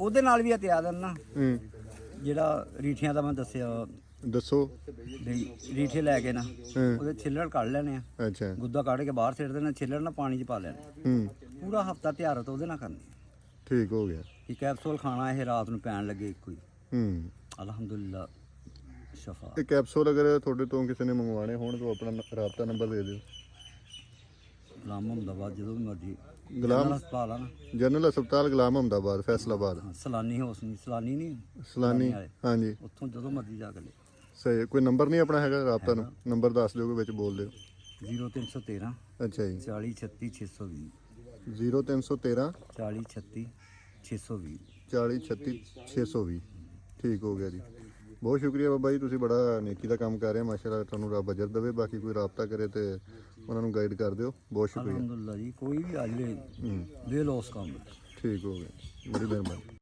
ਉਹਦੇ ਨਾਲ ਵੀ ਹਤਿਆ ਦੇਣ ਨਾ ਹੂੰ ਜਿਹੜਾ ਰੀਠਿਆਂ ਦਾ ਮੈਂ ਦੱਸਿਆ ਦੱਸੋ। ਵੀ ਰੀਠੇ ਲੈ ਕੇ ਨਾ ਹੂੰ ਉਹਦੇ ਛਿੱਲੜ ਕੱਢ ਲੈਣੇ ਆ, ਅੱਛਾ ਗੁੱਦਾ ਕੱਢ ਕੇ ਬਾਹਰ ਸਿੱਟ ਦੇਣਾ, ਛਿੱਲੜ ਨਾਲ ਪਾਣੀ 'ਚ ਪਾ ਲੈਣੇ, ਹੂੰ ਪੂਰਾ ਹਫਤਾ ਤਿਆਰਤ ਉਹਦੇ ਨਾਲ ਕਰਨੀ। ਠੀਕ ਹੋ ਗਿਆ। ਕਿ ਕੈਪਸੂਲ ਖਾਣਾ ਇਹ ਰਾਤ ਨੂੰ ਪੈਣ ਲੱਗੇ ਇੱਕੋ ਹੀ। ਹੂੰ ਅਲਹਮਦੁਲਿਲਾ ਸ਼ਫਾ। ਇਹ ਕੈਪਸੂਲ ਅਗਰ ਤੁਹਾਡੇ ਤੋਂ ਕਿਸੇ ਨੇ ਮੰਗਵਾਉਣੇ ਹੋਣ ਤਾਂ ਆਪਣਾ ਰਾਬਤਾ ਨੰਬਰ ਦੇ ਦਿਓ। ਗੁਲਾਮ ਮੁਹੰਮਦਾਬਾਦ ਜਦੋਂ ਵੀ ਮਰਜੀ ਗੁਲਾਮ ਜਨਰਲ ਹਸਪਤਾਲ ਆ ਨਾ, ਜਨਰਲ ਹਸਪਤਾਲ ਗੁਲਾਮ ਮੁਹੰਮਦਾਬਾਦ ਫੈਸਲਾਬਾਦ ਸਲਾਨੀ ਹੌਸਨੀ ਸਲਾਨੀ ਨਹੀਂ ਸਲਾਨੀ ਵਾਲੇ, ਹਾਂਜੀ ਉੱਥੋਂ ਜਦੋਂ ਮਰਜੀ ਜਾ ਕੇ ਲੈ। ਸਹੀ। ਕੋਈ ਨੰਬਰ ਨਹੀਂ ਆਪਣਾ ਹੈਗਾ ਰਾਬਤਾ ਨੂੰ ਨੰਬਰ ਦੱਸ ਦਿਓਗੇ ਵਿੱਚ ਬੋਲ ਦਿਓ। 0313 ਅੱਛਾ ਜੀ 40 36 620 0313 40 36 620। 40 36 620। ਠੀਕ ਹੋ ਗਿਆ ਜੀ। ਬਹੁਤ ਸ਼ੁਕਰੀਆ ਬਾਬਾ ਜੀ, ਤੁਸੀਂ ਬੜਾ ਨੇਕੀ ਦਾ ਕੰਮ ਕਰ ਰਹੇ ਹੋ ਮਾਸ਼ਾਅੱਲਾ। ਤੁਹਾਨੂੰ ਰੱਬ ਅਜਰ ਦੇਵੇ। ਬਾਕੀ ਕੋਈ ਰਾਬਤਾ ਕਰੇ ਤੇ ਉਹਨਾਂ ਨੂੰ ਗਾਈਡ ਕਰ ਦਿਓ। ਬਹੁਤ ਸ਼ੁਕਰੀਆ। ਅਲਹਮਦੁਲਿਲਾ ਜੀ, ਕੋਈ ਵੀ ਆ ਜਾਵੇ ਬੇਲੋਸ ਕੰਮ। ਠੀਕ ਹੋ ਗਿਆ, ਬੜੀ ਮਿਹਰਬਾਨੀ।